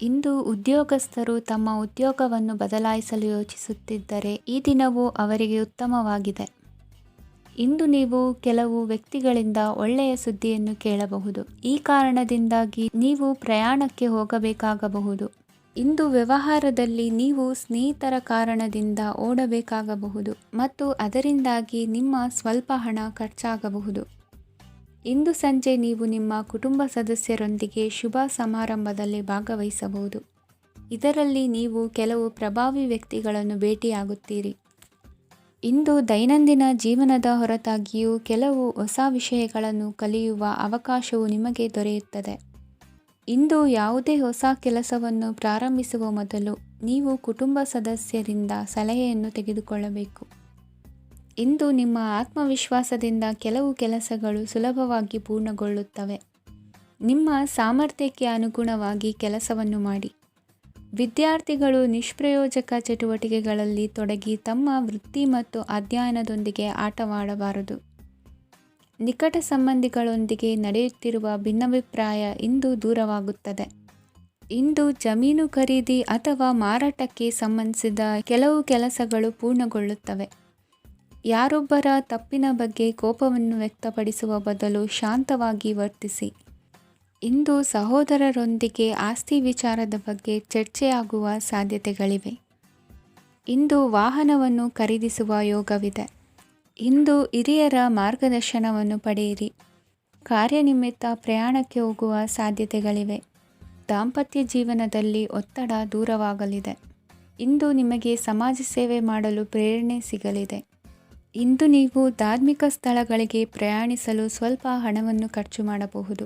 ಇಂದು ಉದ್ಯೋಗಸ್ಥರು ತಮ್ಮ ಉದ್ಯೋಗವನ್ನು ಬದಲಾಯಿಸಲು ಯೋಚಿಸುತ್ತಿದ್ದರೆ ಈ ದಿನವೂ ಅವರಿಗೆ ಉತ್ತಮವಾಗಿದೆ. ಇಂದು ನೀವು ಕೆಲವು ವ್ಯಕ್ತಿಗಳಿಂದ ಒಳ್ಳೆಯ ಸುದ್ದಿಯನ್ನು ಕೇಳಬಹುದು. ಈ ಕಾರಣದಿಂದಾಗಿ ನೀವು ಪ್ರಯಾಣಕ್ಕೆ ಹೋಗಬೇಕಾಗಬಹುದು. ಇಂದು ವ್ಯವಹಾರದಲ್ಲಿ ನೀವು ಸ್ನೇಹಿತರ ಕಾರಣದಿಂದ ಓಡಬೇಕಾಗಬಹುದು ಮತ್ತು ಅದರಿಂದಾಗಿ ನಿಮ್ಮ ಸ್ವಲ್ಪ ಹಣ ಖರ್ಚಾಗಬಹುದು. ಇಂದು ಸಂಜೆ ನೀವು ನಿಮ್ಮ ಕುಟುಂಬ ಸದಸ್ಯರೊಂದಿಗೆ ಶುಭ ಸಮಾರಂಭದಲ್ಲಿ ಭಾಗವಹಿಸಬಹುದು. ಇದರಲ್ಲಿ ನೀವು ಕೆಲವು ಪ್ರಭಾವಿ ವ್ಯಕ್ತಿಗಳನ್ನು ಭೇಟಿಯಾಗುತ್ತೀರಿ. ಇಂದು ದೈನಂದಿನ ಜೀವನದ ಹೊರತಾಗಿಯೂ ಕೆಲವು ಹೊಸ ವಿಷಯಗಳನ್ನು ಕಲಿಯುವ ಅವಕಾಶವು ನಿಮಗೆ ದೊರೆಯುತ್ತದೆ. ಇಂದು ಯಾವುದೇ ಹೊಸ ಕೆಲಸವನ್ನು ಪ್ರಾರಂಭಿಸುವ ಮೊದಲು ನೀವು ಕುಟುಂಬ ಸದಸ್ಯರಿಂದ ಸಲಹೆಯನ್ನು ತೆಗೆದುಕೊಳ್ಳಬೇಕು. ಇಂದು ನಿಮ್ಮ ಆತ್ಮವಿಶ್ವಾಸದಿಂದ ಕೆಲವು ಕೆಲಸಗಳು ಸುಲಭವಾಗಿ ಪೂರ್ಣಗೊಳ್ಳುತ್ತವೆ. ನಿಮ್ಮ ಸಾಮರ್ಥ್ಯಕ್ಕೆ ಅನುಗುಣವಾಗಿ ಕೆಲಸವನ್ನು ಮಾಡಿ. ವಿದ್ಯಾರ್ಥಿಗಳು ನಿಷ್ಪ್ರಯೋಜಕ ಚಟುವಟಿಕೆಗಳಲ್ಲಿ ತೊಡಗಿ ತಮ್ಮ ವೃತ್ತಿ ಮತ್ತು ಅಧ್ಯಯನದೊಂದಿಗೆ ಆಟವಾಡಬಾರದು. ನಿಕಟ ಸಂಬಂಧಿಗಳೊಂದಿಗೆ ನಡೆಯುತ್ತಿರುವ ಭಿನ್ನಾಭಿಪ್ರಾಯ ಇಂದು ದೂರವಾಗುತ್ತದೆ. ಇಂದು ಜಮೀನು ಖರೀದಿ ಅಥವಾ ಮಾರಾಟಕ್ಕೆ ಸಂಬಂಧಿಸಿದ ಕೆಲವು ಕೆಲಸಗಳು ಪೂರ್ಣಗೊಳ್ಳುತ್ತವೆ. ಯಾರೊಬ್ಬರ ತಪ್ಪಿನ ಬಗ್ಗೆ ಕೋಪವನ್ನು ವ್ಯಕ್ತಪಡಿಸುವ ಬದಲು ಶಾಂತವಾಗಿ ವರ್ತಿಸಿ. ಇಂದು ಸಹೋದರರೊಂದಿಗೆ ಆಸ್ತಿ ವಿಚಾರದ ಬಗ್ಗೆ ಚರ್ಚೆಯಾಗುವ ಸಾಧ್ಯತೆಗಳಿವೆ. ಇಂದು ವಾಹನವನ್ನು ಖರೀದಿಸುವ ಯೋಗವಿದೆ. ಇಂದು ಹಿರಿಯರ ಮಾರ್ಗದರ್ಶನವನ್ನು ಪಡೆಯಿರಿ. ಕಾರ್ಯನಿಮಿತ್ತ ಪ್ರಯಾಣಕ್ಕೆ ಹೋಗುವ ಸಾಧ್ಯತೆಗಳಿವೆ. ದಾಂಪತ್ಯ ಜೀವನದಲ್ಲಿ ಒತ್ತಡ ದೂರವಾಗಲಿದೆ. ಇಂದು ನಿಮಗೆ ಸಮಾಜ ಸೇವೆ ಮಾಡಲು ಪ್ರೇರಣೆ ಸಿಗಲಿದೆ. ಇಂದು ನೀವು ಧಾರ್ಮಿಕ ಸ್ಥಳಗಳಿಗೆ ಪ್ರಯಾಣಿಸಲು ಸ್ವಲ್ಪ ಹಣವನ್ನು ಖರ್ಚು ಮಾಡಬಹುದು.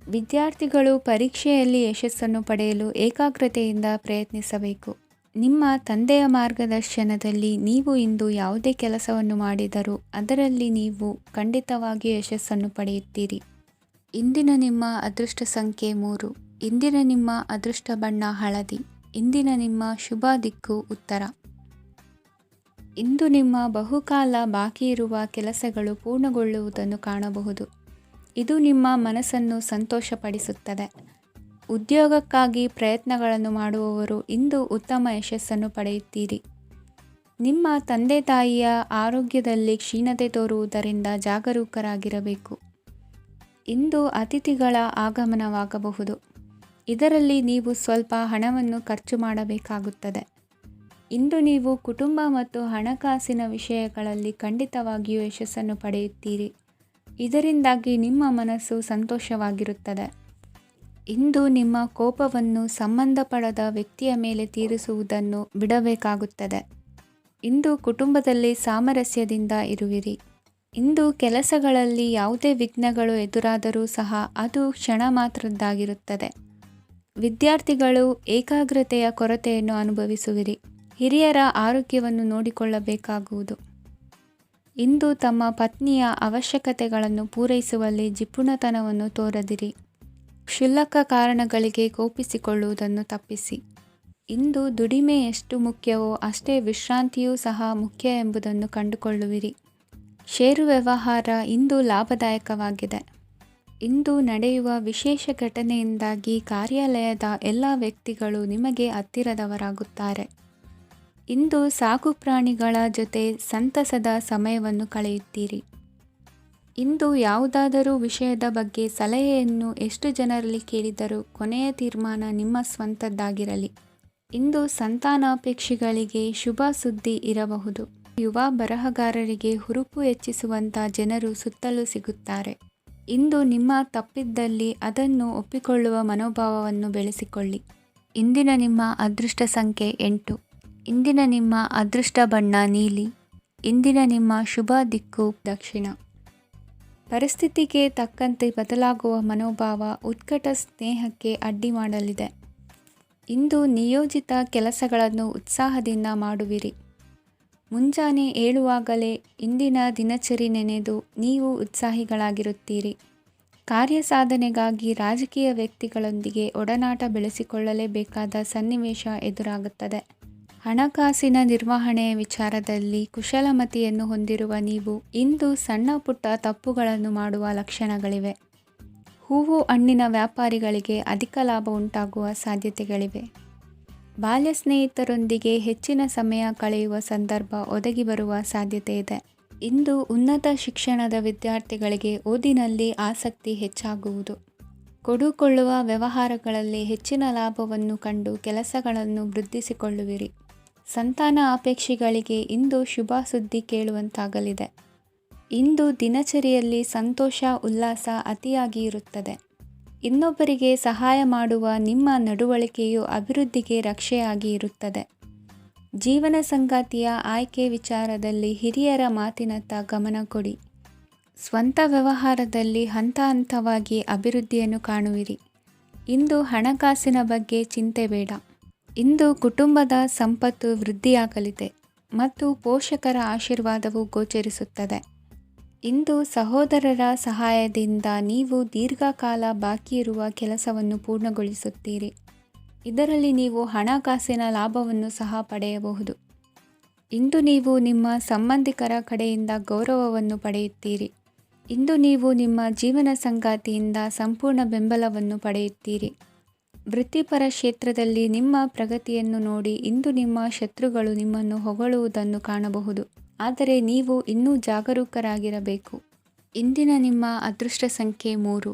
ವಿದ್ಯಾರ್ಥಿಗಳು ಪರೀಕ್ಷೆಯಲ್ಲಿ ಯಶಸ್ಸನ್ನು ಪಡೆಯಲು ಏಕಾಗ್ರತೆಯಿಂದ ಪ್ರಯತ್ನಿಸಬೇಕು. ನಿಮ್ಮ ತಂದೆಯ ಮಾರ್ಗದರ್ಶನದಲ್ಲಿ ನೀವು ಇಂದು ಯಾವುದೇ ಕೆಲಸವನ್ನು ಮಾಡಿದರೂ ಅದರಲ್ಲಿ ನೀವು ಖಂಡಿತವಾಗಿಯೂ ಯಶಸ್ಸನ್ನು ಪಡೆಯುತ್ತೀರಿ. ಇಂದಿನ ನಿಮ್ಮ ಅದೃಷ್ಟ ಸಂಖ್ಯೆ 3. ಇಂದಿನ ನಿಮ್ಮ ಅದೃಷ್ಟ ಬಣ್ಣ ಹಳದಿ. ಇಂದಿನ ನಿಮ್ಮ ಶುಭ ದಿಕ್ಕು ಉತ್ತರ. ಇಂದು ನಿಮ್ಮ ಬಹುಕಾಲ ಬಾಕಿ ಇರುವ ಕೆಲಸಗಳು ಪೂರ್ಣಗೊಳ್ಳುವುದನ್ನು ಕಾಣಬಹುದು. ಇದು ನಿಮ್ಮ ಮನಸ್ಸನ್ನು ಸಂತೋಷಪಡಿಸುತ್ತದೆ. ಉದ್ಯೋಗಕ್ಕಾಗಿ ಪ್ರಯತ್ನಗಳನ್ನು ಮಾಡುವವರು ಇಂದು ಉತ್ತಮ ಯಶಸ್ಸನ್ನು ಪಡೆಯುತ್ತೀರಿ. ನಿಮ್ಮ ತಂದೆ ತಾಯಿಯ ಆರೋಗ್ಯದಲ್ಲಿ ಕ್ಷೀಣತೆ ತೋರುವುದರಿಂದ ಜಾಗರೂಕರಾಗಿರಬೇಕು. ಇಂದು ಅತಿಥಿಗಳ ಆಗಮನವಾಗಬಹುದು. ಇದರಲ್ಲಿ ನೀವು ಸ್ವಲ್ಪ ಹಣವನ್ನು ಖರ್ಚು ಮಾಡಬೇಕಾಗುತ್ತದೆ. ಇಂದು ನೀವು ಕುಟುಂಬ ಮತ್ತು ಹಣಕಾಸಿನ ವಿಷಯಗಳಲ್ಲಿ ಖಂಡಿತವಾಗಿಯೂ ಯಶಸ್ಸನ್ನು ಪಡೆಯುತ್ತೀರಿ. ಇದರಿಂದಾಗಿ ನಿಮ್ಮ ಮನಸ್ಸು ಸಂತೋಷವಾಗಿರುತ್ತದೆ. ಇಂದು ನಿಮ್ಮ ಕೋಪವನ್ನು ಸಂಬಂಧಪಡದ ವ್ಯಕ್ತಿಯ ಮೇಲೆ ತೀರಿಸುವುದನ್ನು ಬಿಡಬೇಕಾಗುತ್ತದೆ. ಇಂದು ಕುಟುಂಬದಲ್ಲಿ ಸಾಮರಸ್ಯದಿಂದ ಇರುವಿರಿ. ಇಂದು ಕೆಲಸಗಳಲ್ಲಿ ಯಾವುದೇ ವಿಘ್ನಗಳು ಎದುರಾದರೂ ಸಹ ಅದು ಕ್ಷಣ ಮಾತ್ರದ್ದಾಗಿರುತ್ತದೆ. ವಿದ್ಯಾರ್ಥಿಗಳು ಏಕಾಗ್ರತೆಯ ಕೊರತೆಯನ್ನು ಅನುಭವಿಸುವಿರಿ. ಹಿರಿಯರ ಆರೋಗ್ಯವನ್ನು ನೋಡಿಕೊಳ್ಳಬೇಕಾಗುವುದು. ಇಂದು ತಮ್ಮ ಪತ್ನಿಯ ಅವಶ್ಯಕತೆಗಳನ್ನು ಪೂರೈಸುವಲ್ಲಿ ಜಿಪುಣತನವನ್ನು ತೋರದಿರಿ. ಕ್ಷುಲ್ಲಕ ಕಾರಣಗಳಿಗೆ ಕೋಪಿಸಿಕೊಳ್ಳುವುದನ್ನು ತಪ್ಪಿಸಿ. ಇಂದು ದುಡಿಮೆ ಎಷ್ಟು ಮುಖ್ಯವೋ ಅಷ್ಟೇ ವಿಶ್ರಾಂತಿಯೂ ಸಹ ಮುಖ್ಯ ಎಂಬುದನ್ನು ಕಂಡುಕೊಳ್ಳುವಿರಿ. ಷೇರು ವ್ಯವಹಾರ ಇಂದು ಲಾಭದಾಯಕವಾಗಿದೆ. ಇಂದು ನಡೆಯುವ ವಿಶೇಷ ಘಟನೆಯಿಂದಾಗಿ ಕಾರ್ಯಾಲಯದ ಎಲ್ಲ ವ್ಯಕ್ತಿಗಳು ನಿಮಗೆ ಹತ್ತಿರದವರಾಗುತ್ತಾರೆ. ಇಂದು ಸಾಕು ಪ್ರಾಣಿಗಳ ಜೊತೆ ಸಂತಸದ ಸಮಯವನ್ನು ಕಳೆಯುತ್ತೀರಿ. ಇಂದು ಯಾವುದಾದರೂ ವಿಷಯದ ಬಗ್ಗೆ ಸಲಹೆಯನ್ನು ಎಷ್ಟು ಜನರಲ್ಲಿ ಕೇಳಿದರೂ ಕೊನೆಯ ತೀರ್ಮಾನ ನಿಮ್ಮ ಸ್ವಂತದ್ದಾಗಿರಲಿ. ಇಂದು ಸಂತಾನಾಪೇಕ್ಷಿಗಳಿಗೆ ಶುಭ ಸುದ್ದಿ ಇರಬಹುದು. ಯುವ ಬರಹಗಾರರಿಗೆ ಹುರುಪು ಹೆಚ್ಚಿಸುವಂಥ ಜನರು ಸುತ್ತಲೂ ಸಿಗುತ್ತಾರೆ. ಇಂದು ನಿಮ್ಮ ತಪ್ಪಿದ್ದಲ್ಲಿ ಅದನ್ನು ಒಪ್ಪಿಕೊಳ್ಳುವ ಮನೋಭಾವವನ್ನು ಬೆಳೆಸಿಕೊಳ್ಳಿ. ಇಂದಿನ ನಿಮ್ಮ ಅದೃಷ್ಟ ಸಂಖ್ಯೆ 8. ಇಂದಿನ ನಿಮ್ಮ ಅದೃಷ್ಟ ಬಣ್ಣ ನೀಲಿ. ಇಂದಿನ ನಿಮ್ಮ ಶುಭ ದಿಕ್ಕು ದಕ್ಷಿಣ. ಪರಿಸ್ಥಿತಿಗೆ ತಕ್ಕಂತೆ ಬದಲಾಗುವ ಮನೋಭಾವ ಉತ್ಕಟ ಸ್ನೇಹಕ್ಕೆ ಅಡ್ಡಿ ಮಾಡಲಿದೆ. ಇಂದು ನಿಯೋಜಿತ ಕೆಲಸಗಳನ್ನು ಉತ್ಸಾಹದಿಂದ ಮಾಡುವಿರಿ. ಮುಂಜಾನೆ ಏಳುವಾಗಲೇ ಇಂದಿನ ದಿನಚರಿ ನೆನೆದು ನೀವು ಉತ್ಸಾಹಿಗಳಾಗಿರುತ್ತೀರಿ. ಕಾರ್ಯಸಾಧನೆಗಾಗಿ ರಾಜಕೀಯ ವ್ಯಕ್ತಿಗಳೊಂದಿಗೆ ಒಡನಾಟ ಬೆಳೆಸಿಕೊಳ್ಳಲೇಬೇಕಾದ ಸನ್ನಿವೇಶ ಎದುರಾಗುತ್ತದೆ. ಹಣಕಾಸಿನ ನಿರ್ವಹಣೆಯ ವಿಚಾರದಲ್ಲಿ ಕುಶಲಮತಿಯನ್ನು ಹೊಂದಿರುವ ನೀವು ಇಂದು ಸಣ್ಣ ಪುಟ್ಟ ತಪ್ಪುಗಳನ್ನು ಮಾಡುವ ಲಕ್ಷಣಗಳಿವೆ. ಹೂವು ಹಣ್ಣಿನ ವ್ಯಾಪಾರಿಗಳಿಗೆ ಅಧಿಕ ಲಾಭ ಉಂಟಾಗುವ ಸಾಧ್ಯತೆಗಳಿವೆ. ಬಾಲ್ಯ ಸ್ನೇಹಿತರೊಂದಿಗೆ ಹೆಚ್ಚಿನ ಸಮಯ ಕಳೆಯುವ ಸಂದರ್ಭ ಒದಗಿ ಬರುವ ಸಾಧ್ಯತೆ ಇದೆ. ಇಂದು ಉನ್ನತ ಶಿಕ್ಷಣದ ವಿದ್ಯಾರ್ಥಿಗಳಿಗೆ ಓದಿನಲ್ಲಿ ಆಸಕ್ತಿ ಹೆಚ್ಚಾಗುವುದು. ಕೊಡುಕೊಳ್ಳುವ ವ್ಯವಹಾರಗಳಲ್ಲಿ ಹೆಚ್ಚಿನ ಲಾಭವನ್ನು ಕಂಡು ಕೆಲಸಗಳನ್ನು ವೃದ್ಧಿಸಿಕೊಳ್ಳುವಿರಿ. ಸಂತಾನ ಅಪೇಕ್ಷಿಗಳಿಗೆ ಇಂದು ಶುಭ ಸುದ್ದಿ ಕೇಳುವಂತಾಗಲಿದೆ. ಇಂದು ದಿನಚರಿಯಲ್ಲಿ ಸಂತೋಷ ಉಲ್ಲಾಸ ಅತಿಯಾಗಿ ಇರುತ್ತದೆ. ಇನ್ನೊಬ್ಬರಿಗೆ ಸಹಾಯ ಮಾಡುವ ನಿಮ್ಮ ನಡವಳಿಕೆಯು ಅಭಿವೃದ್ಧಿಗೆ ರಕ್ಷೆಯಾಗಿ ಇರುತ್ತದೆ. ಜೀವನ ಸಂಗಾತಿಯ ಆಯ್ಕೆ ವಿಚಾರದಲ್ಲಿ ಹಿರಿಯರ ಮಾತಿನತ್ತ ಗಮನ ಕೊಡಿ. ಸ್ವಂತ ವ್ಯವಹಾರದಲ್ಲಿ ಹಂತ ಹಂತವಾಗಿ ಅಭಿವೃದ್ಧಿಯನ್ನು ಕಾಣುವಿರಿ. ಇಂದು ಹಣಕಾಸಿನ ಬಗ್ಗೆ ಚಿಂತೆ ಬೇಡ. ಇಂದು ಕುಟುಂಬದ ಸಂಪತ್ತು ವೃದ್ಧಿಯಾಗಲಿದೆ ಮತ್ತು ಪೋಷಕರ ಆಶೀರ್ವಾದವು ಗೋಚರಿಸುತ್ತದೆ. ಇಂದು ಸಹೋದರರ ಸಹಾಯದಿಂದ ನೀವು ದೀರ್ಘಕಾಲ ಬಾಕಿ ಇರುವ ಕೆಲಸವನ್ನು ಪೂರ್ಣಗೊಳಿಸುತ್ತೀರಿ. ಇದರಲ್ಲಿ ನೀವು ಹಣಕಾಸಿನ ಲಾಭವನ್ನು ಸಹ ಪಡೆಯಬಹುದು. ಇಂದು ನೀವು ನಿಮ್ಮ ಸಂಬಂಧಿಕರ ಕಡೆಯಿಂದ ಗೌರವವನ್ನು ಪಡೆಯುತ್ತೀರಿ. ಇಂದು ನೀವು ನಿಮ್ಮ ಜೀವನ ಸಂಗಾತಿಯಿಂದ ಸಂಪೂರ್ಣ ಬೆಂಬಲವನ್ನು ಪಡೆಯುತ್ತೀರಿ. ವೃತ್ತಿಪರ ಕ್ಷೇತ್ರದಲ್ಲಿ ನಿಮ್ಮ ಪ್ರಗತಿಯನ್ನು ನೋಡಿ ಇಂದು ನಿಮ್ಮ ಶತ್ರುಗಳು ನಿಮ್ಮನ್ನು ಹೊಗಳುವುದನ್ನು ಕಾಣಬಹುದು. ಆದರೆ ನೀವು ಇನ್ನೂ ಜಾಗರೂಕರಾಗಿರಬೇಕು. ಇಂದಿನ ನಿಮ್ಮ ಅದೃಷ್ಟ ಸಂಖ್ಯೆ 3.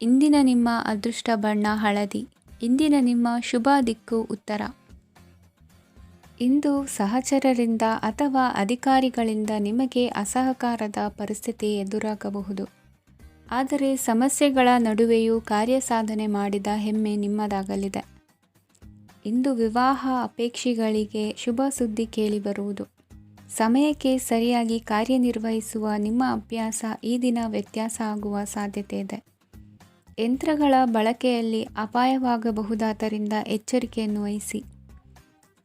ಇಂದಿನ ನಿಮ್ಮ ಅದೃಷ್ಟ ಬಣ್ಣ ಹಳದಿ. ಇಂದಿನ ನಿಮ್ಮ ಶುಭ ದಿಕ್ಕು ಉತ್ತರ. ಇಂದು ಸಹಚರರಿಂದ ಅಥವಾ ಅಧಿಕಾರಿಗಳಿಂದ ನಿಮಗೆ ಅಸಹಕಾರದ ಪರಿಸ್ಥಿತಿ ಎದುರಾಗಬಹುದು. ಆದರೆ ಸಮಸ್ಯೆಗಳ ನಡುವೆಯೂ ಕಾರ್ಯಸಾಧನೆ ಮಾಡಿದ ಹೆಮ್ಮೆ ನಿಮ್ಮದಾಗಲಿದೆ. ಇಂದು ವಿವಾಹ ಅಪೇಕ್ಷಿಗಳಿಗೆ ಶುಭ ಸುದ್ದಿ ಕೇಳಿಬರುವುದು. ಸಮಯಕ್ಕೆ ಸರಿಯಾಗಿ ಕಾರ್ಯನಿರ್ವಹಿಸುವ ನಿಮ್ಮ ಅಭ್ಯಾಸ ಈ ದಿನ ವ್ಯತ್ಯಾಸ ಆಗುವ ಸಾಧ್ಯತೆ ಇದೆ. ಯಂತ್ರಗಳ ಬಳಕೆಯಲ್ಲಿ ಅಪಾಯವಾಗಬಹುದಾದ್ದರಿಂದ ಎಚ್ಚರಿಕೆಯನ್ನು ವಹಿಸಿ.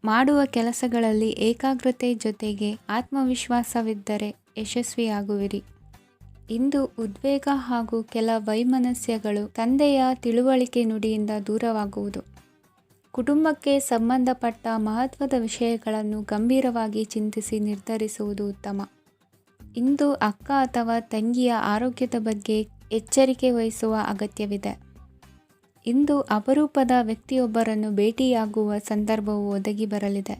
ಮಾಡುವ ಕೆಲಸಗಳಲ್ಲಿ ಏಕಾಗ್ರತೆ ಜೊತೆಗೆ ಆತ್ಮವಿಶ್ವಾಸವಿದ್ದರೆ ಯಶಸ್ವಿಯಾಗುವಿರಿ. ಇಂದು ಉದ್ವೇಗ ಹಾಗೂ ಕೆಲ ವೈಮನಸ್ಯಗಳು ತಂದೆಯ ತಿಳುವಳಿಕೆ ನುಡಿಯಿಂದ ದೂರವಾಗುವುದು. ಕುಟುಂಬಕ್ಕೆ ಸಂಬಂಧಪಟ್ಟ ಮಹತ್ವದ ವಿಷಯಗಳನ್ನು ಗಂಭೀರವಾಗಿ ಚಿಂತಿಸಿ ನಿರ್ಧರಿಸುವುದು ಉತ್ತಮ. ಇಂದು ಅಕ್ಕ ಅಥವಾ ತಂಗಿಯ ಆರೋಗ್ಯದ ಬಗ್ಗೆ ಎಚ್ಚರಿಕೆ ವಹಿಸುವ ಅಗತ್ಯವಿದೆ. ಇಂದು ಅಪರೂಪದ ವ್ಯಕ್ತಿಯೊಬ್ಬರನ್ನು ಭೇಟಿಯಾಗುವ ಸಂದರ್ಭವು ಒದಗಿ ಬರಲಿದೆ.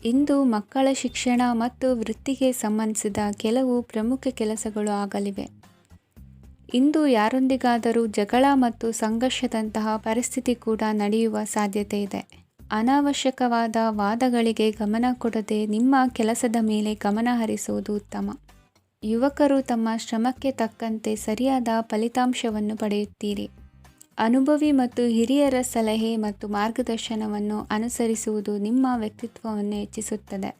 ಇಂದು ಮಕ್ಕಳ ಶಿಕ್ಷಣ ಮತ್ತು ವೃತ್ತಿಗೆ ಸಂಬಂಧಿಸಿದ ಕೆಲವು ಪ್ರಮುಖ ಕೆಲಸಗಳು ಆಗಲಿವೆ. ಇಂದು ಯಾರೊಂದಿಗಾದರೂ ಜಗಳ ಮತ್ತು ಸಂಘರ್ಷದಂತಹ ಪರಿಸ್ಥಿತಿ ಕೂಡ ನಡೆಯುವ ಸಾಧ್ಯತೆ ಇದೆ. ಅನಾವಶ್ಯಕವಾದ ವಾದಗಳಿಗೆ ಗಮನ ಕೊಡದೆ ನಿಮ್ಮ ಕೆಲಸದ ಮೇಲೆ ಗಮನ ಹರಿಸುವುದು ಉತ್ತಮ. ಯುವಕರು ತಮ್ಮ ಶ್ರಮಕ್ಕೆ ತಕ್ಕಂತೆ ಸರಿಯಾದ ಫಲಿತಾಂಶವನ್ನು ಪಡೆಯುತ್ತೀರಿ. ಅನುಭವಿ ಮತ್ತು ಹಿರಿಯರ ಸಲಹೆ ಮತ್ತು ಮಾರ್ಗದರ್ಶನವನ್ನು ಅನುಸರಿಸುವುದು ನಿಮ್ಮ ವ್ಯಕ್ತಿತ್ವವನ್ನು ಹೆಚ್ಚಿಸುತ್ತದೆ.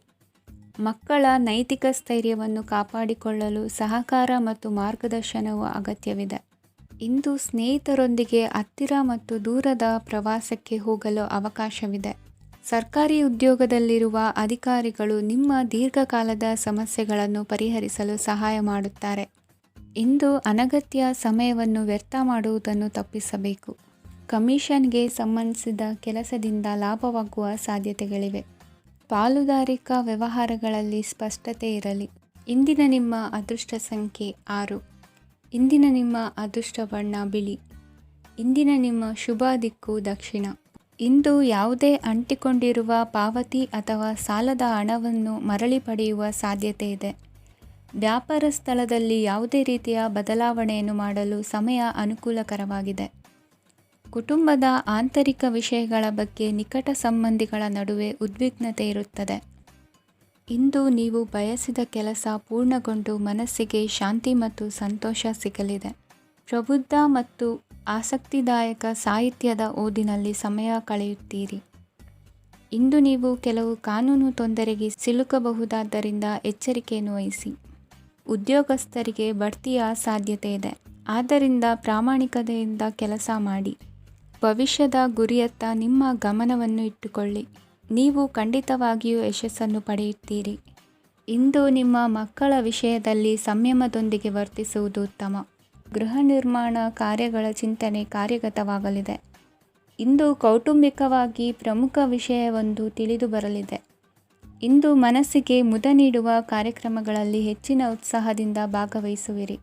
ಮಕ್ಕಳ ನೈತಿಕ ಸ್ಥೈರ್ಯವನ್ನು ಕಾಪಾಡಿಕೊಳ್ಳಲು ಸಹಕಾರ ಮತ್ತು ಮಾರ್ಗದರ್ಶನವು ಅಗತ್ಯವಿದೆ. ಇಂದು ಸ್ನೇಹಿತರೊಂದಿಗೆ ಹತ್ತಿರ ಮತ್ತು ದೂರದ ಪ್ರವಾಸಕ್ಕೆ ಹೋಗಲು ಅವಕಾಶವಿದೆ. ಸರ್ಕಾರಿ ಉದ್ಯೋಗದಲ್ಲಿರುವ ಅಧಿಕಾರಿಗಳು ನಿಮ್ಮ ದೀರ್ಘಕಾಲದ ಸಮಸ್ಯೆಗಳನ್ನು ಪರಿಹರಿಸಲು ಸಹಾಯ ಮಾಡುತ್ತಾರೆ. ಇಂದು ಅನಗತ್ಯ ಸಮಯವನ್ನು ವ್ಯರ್ಥ ಮಾಡುವುದನ್ನು ತಪ್ಪಿಸಬೇಕು. ಕಮಿಷನ್ಗೆ ಸಂಬಂಧಿಸಿದ ಕೆಲಸದಿಂದ ಲಾಭವಾಗುವ ಸಾಧ್ಯತೆಗಳಿವೆ. ಪಾಲುದಾರಿಕಾ ವ್ಯವಹಾರಗಳಲ್ಲಿ ಸ್ಪಷ್ಟತೆ ಇರಲಿ. ಇಂದಿನ ನಿಮ್ಮ ಅದೃಷ್ಟ ಸಂಖ್ಯೆ 6. ಇಂದಿನ ನಿಮ್ಮ ಅದೃಷ್ಟ ಬಣ್ಣ ಬಿಳಿ. ಇಂದಿನ ನಿಮ್ಮ ಶುಭ ದಿಕ್ಕು ದಕ್ಷಿಣ. ಇಂದು ಯಾವುದೇ ಅಂಟಿಕೊಂಡಿರುವ ಪಾವತಿ ಅಥವಾ ಸಾಲದ ಹಣವನ್ನು ಮರಳಿ ಪಡೆಯುವ ಸಾಧ್ಯತೆ ಇದೆ. ವ್ಯಾಪಾರ ಸ್ಥಳದಲ್ಲಿ ಯಾವುದೇ ರೀತಿಯ ಬದಲಾವಣೆಯನ್ನು ಮಾಡಲು ಸಮಯ ಅನುಕೂಲಕರವಾಗಿದೆ. ಕುಟುಂಬದ ಆಂತರಿಕ ವಿಷಯಗಳ ಬಗ್ಗೆ ನಿಕಟ ಸಂಬಂಧಿಗಳ ನಡುವೆ ಉದ್ವಿಗ್ನತೆ ಇರುತ್ತದೆ. ಇಂದು ನೀವು ಬಯಸಿದ ಕೆಲಸ ಪೂರ್ಣಗೊಂಡು ಮನಸ್ಸಿಗೆ ಶಾಂತಿ ಮತ್ತು ಸಂತೋಷ ಸಿಗಲಿದೆ. ಪ್ರಬುದ್ಧ ಮತ್ತು ಆಸಕ್ತಿದಾಯಕ ಸಾಹಿತ್ಯದ ಓದಿನಲ್ಲಿ ಸಮಯ ಕಳೆಯುತ್ತೀರಿ. ಇಂದು ನೀವು ಕೆಲವು ಕಾನೂನು ತೊಂದರೆಗೆ ಸಿಲುಕಬಹುದಾದ್ದರಿಂದ ಎಚ್ಚರಿಕೆಯನ್ನು ವಹಿಸಿ. ಉದ್ಯೋಗಸ್ಥರಿಗೆ ಬಡ್ತಿಯ ಸಾಧ್ಯತೆ ಇದೆ. ಆದ್ದರಿಂದ ಪ್ರಾಮಾಣಿಕತೆಯಿಂದ ಕೆಲಸ ಮಾಡಿ. ಭವಿಷ್ಯದ ಗುರಿಯತ್ತ ನಿಮ್ಮ ಗಮನವನ್ನು ಇಟ್ಟುಕೊಳ್ಳಿ. ನೀವು ಖಂಡಿತವಾಗಿಯೂ ಯಶಸ್ಸನ್ನು ಪಡೆಯುತ್ತೀರಿ. ಇಂದು ನಿಮ್ಮ ಮಕ್ಕಳ ವಿಷಯದಲ್ಲಿ ಸಂಯಮದೊಂದಿಗೆ ವರ್ತಿಸುವುದು ಉತ್ತಮ. ಗೃಹ ನಿರ್ಮಾಣ ಕಾರ್ಯಗಳ ಚಿಂತನೆ ಕಾರ್ಯಗತವಾಗಲಿದೆ. ಇಂದು ಕೌಟುಂಬಿಕವಾಗಿ ಪ್ರಮುಖ ವಿಷಯವೊಂದು ತಿಳಿದು ಬರಲಿದೆ. ಇಂದು ಮನಸ್ಸಿಗೆ ಮುದ ನೀಡುವ ಕಾರ್ಯಕ್ರಮಗಳಲ್ಲಿ ಹೆಚ್ಚಿನ ಉತ್ಸಾಹದಿಂದ ಭಾಗವಹಿಸುವಿರಿ.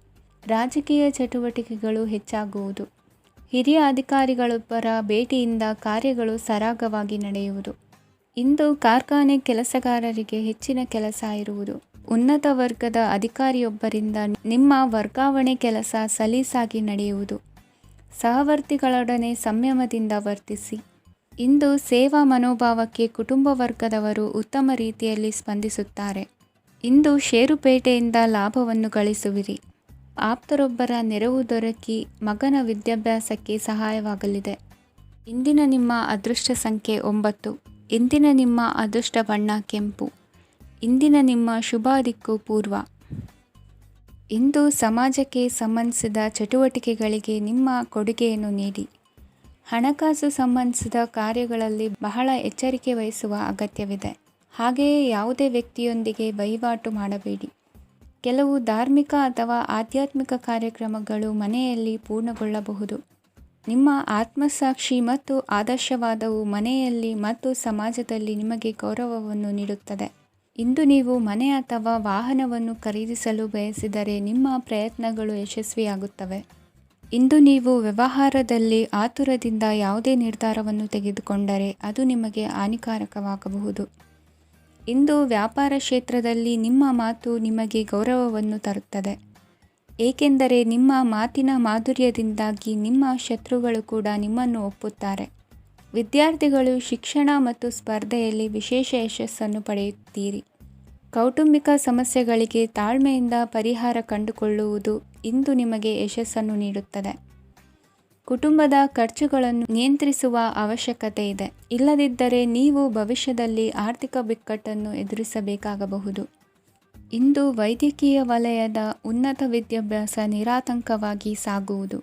ರಾಜಕೀಯ ಚಟುವಟಿಕೆಗಳು ಹೆಚ್ಚಾಗುವುದು. ಹಿರಿಯ ಅಧಿಕಾರಿಗಳೊಬ್ಬರ ಭೇಟಿಯಿಂದ ಕಾರ್ಯಗಳು ಸರಾಗವಾಗಿ ನಡೆಯುವುದು. ಇಂದು ಕಾರ್ಖಾನೆ ಕೆಲಸಗಾರರಿಗೆ ಹೆಚ್ಚಿನ ಕೆಲಸ ಇರುವುದು. ಉನ್ನತ ವರ್ಗದ ಅಧಿಕಾರಿಯೊಬ್ಬರಿಂದ ನಿಮ್ಮ ವರ್ಗಾವಣೆ ಕೆಲಸ ಸಲೀಸಾಗಿ ನಡೆಯುವುದು. ಸಹವರ್ತಿಗಳೊಡನೆ ಸಂಯಮದಿಂದ ವರ್ತಿಸಿ. ಇಂದು ಸೇವಾ ಮನೋಭಾವಕ್ಕೆ ಕುಟುಂಬ ವರ್ಗದವರು ಉತ್ತಮ ರೀತಿಯಲ್ಲಿ ಸ್ಪಂದಿಸುತ್ತಾರೆ. ಇಂದು ಷೇರುಪೇಟೆಯಿಂದ ಲಾಭವನ್ನು ಗಳಿಸುವಿರಿ. ಆಪ್ತರೊಬ್ಬರ ನೆರವು ದೊರಕಿ ಮಗನ ವಿದ್ಯಾಭ್ಯಾಸಕ್ಕೆ ಸಹಾಯವಾಗಲಿದೆ. ಇಂದಿನ ನಿಮ್ಮ ಅದೃಷ್ಟ ಸಂಖ್ಯೆ 9. ಇಂದಿನ ನಿಮ್ಮ ಅದೃಷ್ಟ ಬಣ್ಣ ಕೆಂಪು. ಇಂದಿನ ನಿಮ್ಮ ಶುಭ ದಿಕ್ಕು ಪೂರ್ವ. ಇಂದು ಸಮಾಜಕ್ಕೆ ಸಂಬಂಧಿಸಿದ ಚಟುವಟಿಕೆಗಳಿಗೆ ನಿಮ್ಮ ಕೊಡುಗೆಯನ್ನು ನೀಡಿ. ಹಣಕಾಸು ಸಂಬಂಧಿಸಿದ ಕಾರ್ಯಗಳಲ್ಲಿ ಬಹಳ ಎಚ್ಚರಿಕೆ ವಹಿಸುವ ಅಗತ್ಯವಿದೆ. ಹಾಗೆಯೇ ಯಾವುದೇ ವ್ಯಕ್ತಿಯೊಂದಿಗೆ ವಹಿವಾಟು ಮಾಡಬೇಡಿ. ಕೆಲವು ಧಾರ್ಮಿಕ ಅಥವಾ ಆಧ್ಯಾತ್ಮಿಕ ಕಾರ್ಯಕ್ರಮಗಳು ಮನೆಯಲ್ಲಿ ಪೂರ್ಣಗೊಳ್ಳಬಹುದು. ನಿಮ್ಮ ಆತ್ಮಸಾಕ್ಷಿ ಮತ್ತು ಆದರ್ಶವಾದವು ಮನೆಯಲ್ಲಿ ಮತ್ತು ಸಮಾಜದಲ್ಲಿ ನಿಮಗೆ ಗೌರವವನ್ನು ನೀಡುತ್ತದೆ. ಇಂದು ನೀವು ಮನೆ ಅಥವಾ ವಾಹನವನ್ನು ಖರೀದಿಸಲು ಬಯಸಿದರೆ ನಿಮ್ಮ ಪ್ರಯತ್ನಗಳು ಯಶಸ್ವಿಯಾಗುತ್ತವೆ. ಇಂದು ನೀವು ವ್ಯವಹಾರದಲ್ಲಿ ಆತುರದಿಂದ ಯಾವುದೇ ನಿರ್ಧಾರವನ್ನು ತೆಗೆದುಕೊಂಡರೆ ಅದು ನಿಮಗೆ ಹಾನಿಕಾರಕವಾಗಬಹುದು. ಇಂದು ವ್ಯಾಪಾರ ಕ್ಷೇತ್ರದಲ್ಲಿ ನಿಮ್ಮ ಮಾತು ನಿಮಗೆ ಗೌರವವನ್ನು ತರುತ್ತದೆ, ಏಕೆಂದರೆ ನಿಮ್ಮ ಮಾತಿನ ಮಾಧುರ್ಯದಿಂದಾಗಿ ನಿಮ್ಮ ಶತ್ರುಗಳು ಕೂಡ ನಿಮ್ಮನ್ನು ಒಪ್ಪುತ್ತಾರೆ. ವಿದ್ಯಾರ್ಥಿಗಳು ಶಿಕ್ಷಣ ಮತ್ತು ಸ್ಪರ್ಧೆಯಲ್ಲಿ ವಿಶೇಷ ಯಶಸ್ಸನ್ನು ಪಡೆಯುತ್ತೀರಿ. ಕೌಟುಂಬಿಕ ಸಮಸ್ಯೆಗಳಿಗೆ ತಾಳ್ಮೆಯಿಂದ ಪರಿಹಾರ ಕಂಡುಕೊಳ್ಳುವುದು ಇಂದು ನಿಮಗೆ ಯಶಸ್ಸನ್ನು ನೀಡುತ್ತದೆ. ಕುಟುಂಬದ ಖರ್ಚುಗಳನ್ನು ನಿಯಂತ್ರಿಸುವ ಅವಶ್ಯಕತೆ ಇದೆ. ಇಲ್ಲದಿದ್ದರೆ ನೀವು ಭವಿಷ್ಯದಲ್ಲಿ ಆರ್ಥಿಕ ಬಿಕ್ಕಟ್ಟನ್ನು ಎದುರಿಸಬೇಕಾಗಬಹುದು. ಇಂದು ವೈದ್ಯಕೀಯ ವಲಯದ ಉನ್ನತ ವಿದ್ಯಾಭ್ಯಾಸ ನಿರಾತಂಕವಾಗಿ ಸಾಗುವುದು.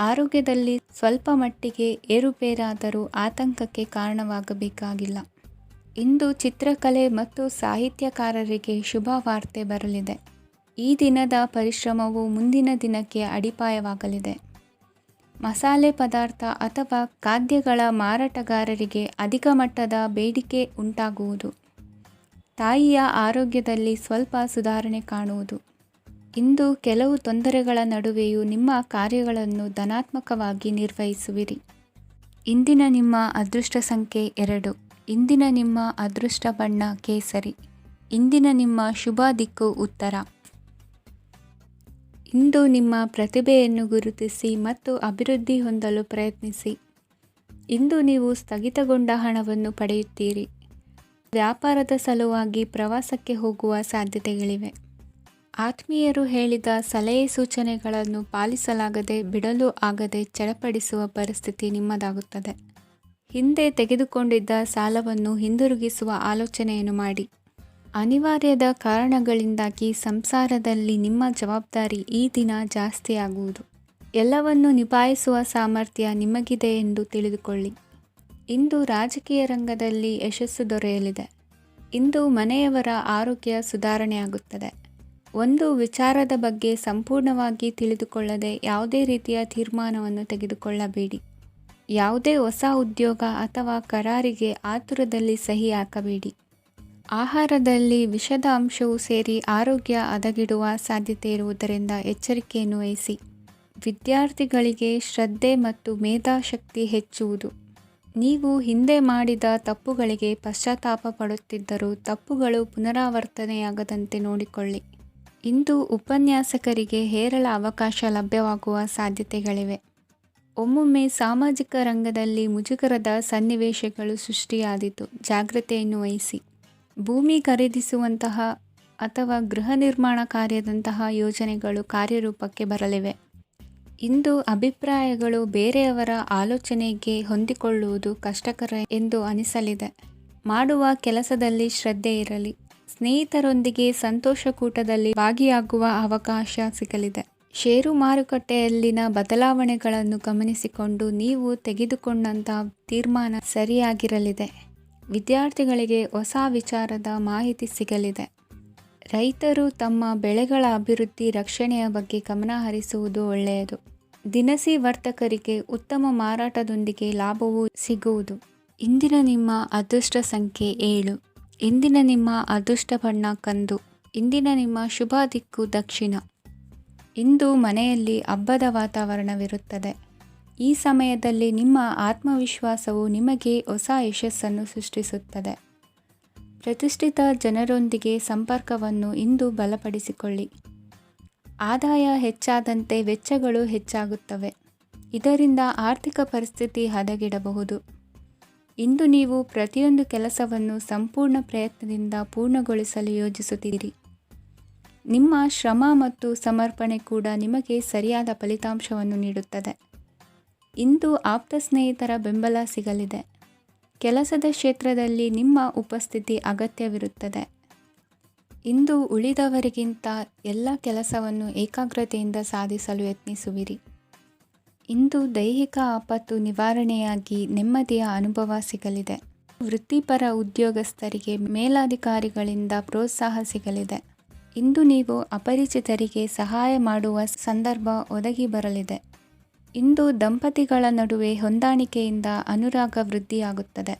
ಆರೋಗ್ಯದಲ್ಲಿ ಸ್ವಲ್ಪ ಮಟ್ಟಿಗೆ ಏರುಪೇರಾದರೂ ಆತಂಕಕ್ಕೆ ಕಾರಣವಾಗಬೇಕಾಗಿಲ್ಲ. ಇಂದು ಚಿತ್ರಕಲೆ ಮತ್ತು ಸಾಹಿತ್ಯಕಾರರಿಗೆ ಶುಭ ವಾರ್ತೆ ಬರಲಿದೆ. ಈ ದಿನದ ಪರಿಶ್ರಮವು ಮುಂದಿನ ದಿನಕ್ಕೆ ಅಡಿಪಾಯವಾಗಲಿದೆ. ಮಸಾಲೆ ಪದಾರ್ಥ ಅಥವಾ ಖಾದ್ಯಗಳ ಮಾರಾಟಗಾರರಿಗೆ ಅಧಿಕ ಮಟ್ಟದ ಬೇಡಿಕೆ ಉಂಟಾಗುವುದು. ತಾಯಿಯ ಆರೋಗ್ಯದಲ್ಲಿ ಸ್ವಲ್ಪ ಸುಧಾರಣೆ ಕಾಣುವುದು. ಇಂದು ಕೆಲವು ತೊಂದರೆಗಳ ನಡುವೆಯೂ ನಿಮ್ಮ ಕಾರ್ಯಗಳನ್ನು ಧನಾತ್ಮಕವಾಗಿ ನಿರ್ವಹಿಸುವಿರಿ. ಇಂದಿನ ನಿಮ್ಮ ಅದೃಷ್ಟ ಸಂಖ್ಯೆ 2. ಇಂದಿನ ನಿಮ್ಮ ಅದೃಷ್ಟ ಬಣ್ಣ ಕೇಸರಿ. ಇಂದಿನ ನಿಮ್ಮ ಶುಭ ದಿಕ್ಕು ಉತ್ತರ. ಇಂದು ನಿಮ್ಮ ಪ್ರತಿಭೆಯನ್ನು ಗುರುತಿಸಿ ಮತ್ತು ಅಭಿವೃದ್ಧಿ ಹೊಂದಲು ಪ್ರಯತ್ನಿಸಿ. ಇಂದು ನೀವು ಸ್ಥಗಿತಗೊಂಡ ಹಣವನ್ನು ಪಡೆಯುತ್ತೀರಿ. ವ್ಯಾಪಾರದ ಸಲುವಾಗಿ ಪ್ರವಾಸಕ್ಕೆ ಹೋಗುವ ಸಾಧ್ಯತೆಗಳಿವೆ. ಆತ್ಮೀಯರು ಹೇಳಿದ ಸಲಹೆ ಸೂಚನೆಗಳನ್ನು ಪಾಲಿಸಲಾಗದೆ ಬಿಡಲು ಆಗದೆ ಚಡಪಡಿಸುವ ಪರಿಸ್ಥಿತಿ ನಿಮ್ಮದಾಗುತ್ತದೆ. ಹಿಂದೆ ತೆಗೆದುಕೊಂಡಿದ್ದ ಸಾಲವನ್ನು ಹಿಂದಿರುಗಿಸುವ ಆಲೋಚನೆಯನ್ನು ಮಾಡಿ. ಅನಿವಾರ್ಯದ ಕಾರಣಗಳಿಂದಾಗಿ ಸಂಸಾರದಲ್ಲಿ ನಿಮ್ಮ ಜವಾಬ್ದಾರಿ ಈ ದಿನ ಜಾಸ್ತಿಯಾಗುವುದು. ಎಲ್ಲವನ್ನು ನಿಭಾಯಿಸುವ ಸಾಮರ್ಥ್ಯ ನಿಮಗಿದೆ ಎಂದು ತಿಳಿದುಕೊಳ್ಳಿ. ಇಂದು ರಾಜಕೀಯ ರಂಗದಲ್ಲಿ ಯಶಸ್ಸು ದೊರೆಯಲಿದೆ. ಇಂದು ಮನೆಯವರ ಆರೋಗ್ಯ ಸುಧಾರಣೆಯಾಗುತ್ತದೆ. ಒಂದು ವಿಚಾರದ ಬಗ್ಗೆ ಸಂಪೂರ್ಣವಾಗಿ ತಿಳಿದುಕೊಳ್ಳದೆ ಯಾವುದೇ ರೀತಿಯ ತೀರ್ಮಾನವನ್ನು ತೆಗೆದುಕೊಳ್ಳಬೇಡಿ. ಯಾವುದೇ ಹೊಸ ಉದ್ಯೋಗ ಅಥವಾ ಕರಾರಿಗೆ ಆತುರದಲ್ಲಿ ಸಹಿ ಹಾಕಬೇಡಿ. ಆಹಾರದಲ್ಲಿ ವಿಷದ ಅಂಶವು ಸೇರಿ ಆರೋಗ್ಯ ಹದಗೆಡುವ ಸಾಧ್ಯತೆ ಇರುವುದರಿಂದ ಎಚ್ಚರಿಕೆಯನ್ನು ವಹಿಸಿ. ವಿದ್ಯಾರ್ಥಿಗಳಿಗೆ ಶ್ರದ್ಧೆ ಮತ್ತು ಮೇಧಾಶಕ್ತಿ ಹೆಚ್ಚುವುದು. ನೀವು ಹಿಂದೆ ಮಾಡಿದ ತಪ್ಪುಗಳಿಗೆ ಪಶ್ಚಾತ್ತಾಪ ಪಡುತ್ತಿದ್ದರೂ ತಪ್ಪುಗಳು ಪುನರಾವರ್ತನೆಯಾಗದಂತೆ ನೋಡಿಕೊಳ್ಳಿ. ಇಂದು ಉಪನ್ಯಾಸಕರಿಗೆ ಹೇರಳ ಅವಕಾಶ ಲಭ್ಯವಾಗುವ ಸಾಧ್ಯತೆಗಳಿವೆ. ಒಮ್ಮೊಮ್ಮೆ ಸಾಮಾಜಿಕ ರಂಗದಲ್ಲಿ ಮುಜುಗರದ ಸನ್ನಿವೇಶಗಳು ಸೃಷ್ಟಿಯಾದೀತು. ಜಾಗ್ರತೆಯನ್ನು ವಹಿಸಿ. ಭೂಮಿ ಖರೀದಿಸುವಂತಹ ಅಥವಾ ಗೃಹ ನಿರ್ಮಾಣ ಕಾರ್ಯದಂತಹ ಯೋಜನೆಗಳು ಕಾರ್ಯರೂಪಕ್ಕೆ ಬರಲಿವೆ. ಇಂದು ಅಭಿಪ್ರಾಯಗಳು ಬೇರೆಯವರ ಆಲೋಚನೆಗೆ ಹೊಂದಿಕೊಳ್ಳುವುದು ಕಷ್ಟಕರ ಎಂದು ಅನಿಸಲಿದೆ. ಮಾಡುವ ಕೆಲಸದಲ್ಲಿ ಶ್ರದ್ಧೆ ಇರಲಿ. ಸ್ನೇಹಿತರೊಂದಿಗೆ ಸಂತೋಷಕೂಟದಲ್ಲಿ ಭಾಗಿಯಾಗುವ ಅವಕಾಶ ಸಿಗಲಿದೆ. ಷೇರು ಮಾರುಕಟ್ಟೆಯಲ್ಲಿನ ಬದಲಾವಣೆಗಳನ್ನು ಗಮನಿಸಿಕೊಂಡು ನೀವು ತೆಗೆದುಕೊಂಡಂತಹ ತೀರ್ಮಾನ ಸರಿಯಾಗಿರಲಿದೆ. ವಿದ್ಯಾರ್ಥಿಗಳಿಗೆ ಹೊಸ ವಿಚಾರದ ಮಾಹಿತಿ ಸಿಗಲಿದೆ. ರೈತರು ತಮ್ಮ ಬೆಳೆಗಳ ಅಭಿವೃದ್ಧಿ ರಕ್ಷಣೆಯ ಬಗ್ಗೆ ಗಮನ ಹರಿಸುವುದು ಒಳ್ಳೆಯದು. ದಿನಸಿ ವರ್ತಕರಿಗೆ ಉತ್ತಮ ಮಾರಾಟದೊಂದಿಗೆ ಲಾಭವೂ ಸಿಗುವುದು. ಇಂದಿನ ನಿಮ್ಮ ಅದೃಷ್ಟ ಸಂಖ್ಯೆ 7. ಇಂದಿನ ನಿಮ್ಮ ಅದೃಷ್ಟ ಬಣ್ಣ ಕಂದು. ಇಂದಿನ ನಿಮ್ಮ ಶುಭ ದಿಕ್ಕು ದಕ್ಷಿಣ. ಇಂದು ಮನೆಯಲ್ಲಿ ಹಬ್ಬದ ವಾತಾವರಣವಿರುತ್ತದೆ. ಈ ಸಮಯದಲ್ಲಿ ನಿಮ್ಮ ಆತ್ಮವಿಶ್ವಾಸವು ನಿಮಗೆ ಹೊಸ ಯಶಸ್ಸನ್ನು ಸೃಷ್ಟಿಸುತ್ತದೆ. ಪ್ರತಿಷ್ಠಿತ ಜನರೊಂದಿಗೆ ಸಂಪರ್ಕವನ್ನು ಇಂದು ಬಲಪಡಿಸಿಕೊಳ್ಳಿ. ಆದಾಯ ಹೆಚ್ಚಾದಂತೆ ವೆಚ್ಚಗಳು ಹೆಚ್ಚಾಗುತ್ತವೆ. ಇದರಿಂದ ಆರ್ಥಿಕ ಪರಿಸ್ಥಿತಿ ಹದಗೆಡಬಹುದು. ಇಂದು ನೀವು ಪ್ರತಿಯೊಂದು ಕೆಲಸವನ್ನು ಸಂಪೂರ್ಣ ಪ್ರಯತ್ನದಿಂದ ಪೂರ್ಣಗೊಳಿಸಲು ಯೋಜಿಸುತ್ತೀರಿ. ನಿಮ್ಮ ಶ್ರಮ ಮತ್ತು ಸಮರ್ಪಣೆ ಕೂಡ ನಿಮಗೆ ಸರಿಯಾದ ಫಲಿತಾಂಶವನ್ನು ನೀಡುತ್ತದೆ. ಇಂದು ಆಪ್ತ ಸ್ನೇಹಿತರ ಬೆಂಬಲ ಸಿಗಲಿದೆ. ಕೆಲಸದ ಕ್ಷೇತ್ರದಲ್ಲಿ ನಿಮ್ಮ ಉಪಸ್ಥಿತಿ ಅಗತ್ಯವಿರುತ್ತದೆ. ಇಂದು ಉಳಿದವರಿಗಿಂತ ಎಲ್ಲ ಕೆಲಸವನ್ನು ಏಕಾಗ್ರತೆಯಿಂದ ಸಾಧಿಸಲು ಯತ್ನಿಸುವಿರಿ. ಇಂದು ದೈಹಿಕ ಆಪತ್ತು ನಿವಾರಣೆಯಾಗಿ ನೆಮ್ಮದಿಯ ಅನುಭವ ಸಿಗಲಿದೆ. ವೃತ್ತಿಪರ ಉದ್ಯೋಗಸ್ಥರಿಗೆ ಮೇಲಾಧಿಕಾರಿಗಳಿಂದ ಪ್ರೋತ್ಸಾಹ ಸಿಗಲಿದೆ. ಇಂದು ನೀವು ಅಪರಿಚಿತರಿಗೆ ಸಹಾಯ ಮಾಡುವ ಸಂದರ್ಭ ಒದಗಿ ಬರಲಿದೆ. ಇಂದು ದಂಪತಿಗಳ ನಡುವೆ ಹೊಂದಾಣಿಕೆಯಿಂದ ಅನುರಾಗ ವೃದ್ಧಿಯಾಗುತ್ತದೆ.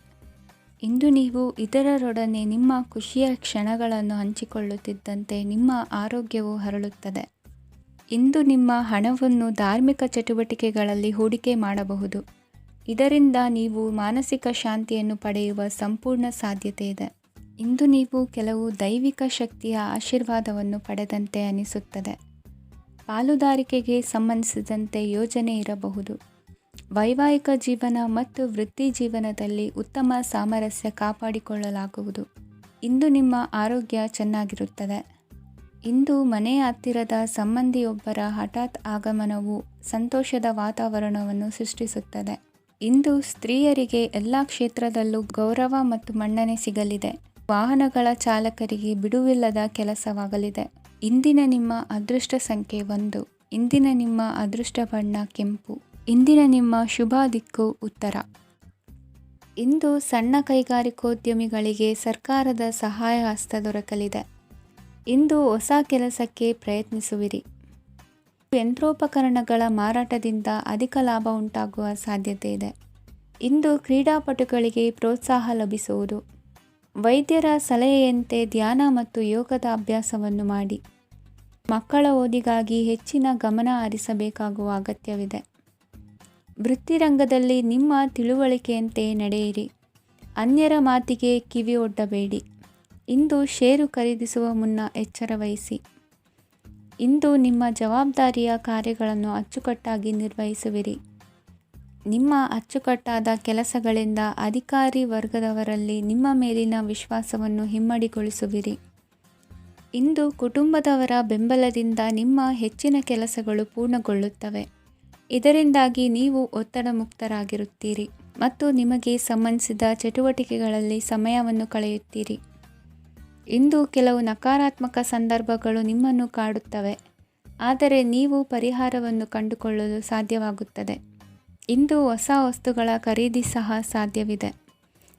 ಇಂದು ನೀವು ಇತರರೊಡನೆ ನಿಮ್ಮ ಖುಷಿಯ ಕ್ಷಣಗಳನ್ನು ಹಂಚಿಕೊಳ್ಳುತ್ತಿದ್ದಂತೆ ನಿಮ್ಮ ಆರೋಗ್ಯವು ಹರಳುತ್ತದೆ. ಇಂದು ನಿಮ್ಮ ಹಣವನ್ನು ಧಾರ್ಮಿಕ ಚಟುವಟಿಕೆಗಳಲ್ಲಿ ಹೂಡಿಕೆ ಮಾಡಬಹುದು. ಇದರಿಂದ ನೀವು ಮಾನಸಿಕ ಶಾಂತಿಯನ್ನು ಪಡೆಯುವ ಸಂಪೂರ್ಣ ಸಾಧ್ಯತೆ ಇದೆ. ಇಂದು ನೀವು ಕೆಲವು ದೈವಿಕ ಶಕ್ತಿಯ ಆಶೀರ್ವಾದವನ್ನು ಪಡೆದಂತೆ ಅನಿಸುತ್ತದೆ. ಪಾಲುದಾರಿಕೆಗೆ ಸಂಬಂಧಿಸಿದಂತೆ ಯೋಜನೆ ಇರಬಹುದು. ವೈವಾಹಿಕ ಜೀವನ ಮತ್ತು ವೃತ್ತಿ ಜೀವನದಲ್ಲಿ ಉತ್ತಮ ಸಾಮರಸ್ಯ ಕಾಪಾಡಿಕೊಳ್ಳಲಾಗುವುದು. ಇಂದು ನಿಮ್ಮ ಆರೋಗ್ಯ ಚೆನ್ನಾಗಿರುತ್ತದೆ. ಇಂದು ಮನೆಯ ಹತ್ತಿರದ ಸಂಬಂಧಿಯೊಬ್ಬರ ಹಠಾತ್ ಆಗಮನವು ಸಂತೋಷದ ವಾತಾವರಣವನ್ನು ಸೃಷ್ಟಿಸುತ್ತದೆ. ಇಂದು ಸ್ತ್ರೀಯರಿಗೆ ಎಲ್ಲ ಕ್ಷೇತ್ರದಲ್ಲೂ ಗೌರವ ಮತ್ತು ಮನ್ನಣೆ ಸಿಗಲಿದೆ. ವಾಹನಗಳ ಚಾಲಕರಿಗೆ ಬಿಡುವಿಲ್ಲದ ಕೆಲಸವಾಗಲಿದೆ. ಇಂದಿನ ನಿಮ್ಮ ಅದೃಷ್ಟ ಸಂಖ್ಯೆ 1. ಇಂದಿನ ನಿಮ್ಮ ಅದೃಷ್ಟ ಬಣ್ಣ ಕೆಂಪು. ಇಂದಿನ ನಿಮ್ಮ ಶುಭ ದಿಕ್ಕು ಉತ್ತರ. ಇಂದು ಸಣ್ಣ ಕೈಗಾರಿಕೋದ್ಯಮಿಗಳಿಗೆ ಸರ್ಕಾರದ ಸಹಾಯ ಹಸ್ತ ದೊರಕಲಿದೆ. ಇಂದು ಹೊಸ ಕೆಲಸಕ್ಕೆ ಪ್ರಯತ್ನಿಸುವಿರಿ. ಯಂತ್ರೋಪಕರಣಗಳ ಮಾರಾಟದಿಂದ ಅಧಿಕ ಲಾಭ ಉಂಟಾಗುವ ಸಾಧ್ಯತೆ ಇದೆ. ಇಂದು ಕ್ರೀಡಾಪಟುಗಳಿಗೆ ಪ್ರೋತ್ಸಾಹ ಲಭಿಸುವುದು. ವೈದ್ಯರ ಸಲಹೆಯಂತೆ ಧ್ಯಾನ ಮತ್ತು ಯೋಗದ ಅಭ್ಯಾಸವನ್ನು ಮಾಡಿ. ಮಕ್ಕಳ ಓದಿಗಾಗಿ ಹೆಚ್ಚಿನ ಗಮನ ಹರಿಸಬೇಕಾಗುವ ಅಗತ್ಯವಿದೆ. ವೃತ್ತಿರಂಗದಲ್ಲಿ ನಿಮ್ಮ ತಿಳುವಳಿಕೆಯಂತೆ ನಡೆಯಿರಿ. ಅನ್ಯರ ಮಾತಿಗೆ ಕಿವಿ ಒಡ್ಡಬೇಡಿ. ಇಂದು ಷೇರು ಖರೀದಿಸುವ ಮುನ್ನ ಎಚ್ಚರ ವಹಿಸಿ. ಇಂದು ನಿಮ್ಮ ಜವಾಬ್ದಾರಿಯ ಕಾರ್ಯಗಳನ್ನು ಅಚ್ಚುಕಟ್ಟಾಗಿ ನಿರ್ವಹಿಸುವಿರಿ. ನಿಮ್ಮ ಅಚ್ಚುಕಟ್ಟಾದ ಕೆಲಸಗಳಿಂದ ಅಧಿಕಾರಿ ವರ್ಗದವರಲ್ಲಿ ನಿಮ್ಮ ಮೇಲಿನ ವಿಶ್ವಾಸವನ್ನು ಇಮ್ಮಡಿಗೊಳಿಸುವಿರಿ. ಇಂದು ಕುಟುಂಬದವರ ಬೆಂಬಲದಿಂದ ನಿಮ್ಮ ಹೆಚ್ಚಿನ ಕೆಲಸಗಳು ಪೂರ್ಣಗೊಳ್ಳುತ್ತವೆ. ಇದರಿಂದಾಗಿ ನೀವು ಒತ್ತಡ ಮುಕ್ತರಾಗಿರುತ್ತೀರಿ ಮತ್ತು ನಿಮಗೆ ಸಂಬಂಧಿಸಿದ ಚಟುವಟಿಕೆಗಳಲ್ಲಿ ಸಮಯವನ್ನು ಕಳೆಯುತ್ತೀರಿ. ಇಂದು ಕೆಲವು ನಕಾರಾತ್ಮಕ ಸಂದರ್ಭಗಳು ನಿಮ್ಮನ್ನು ಕಾಡುತ್ತವೆ, ಆದರೆ ನೀವು ಪರಿಹಾರವನ್ನು ಕಂಡುಕೊಳ್ಳಲು ಸಾಧ್ಯವಾಗುತ್ತದೆ. ಇಂದು ಹೊಸ ವಸ್ತುಗಳ ಖರೀದಿ ಸಹ ಸಾಧ್ಯವಿದೆ.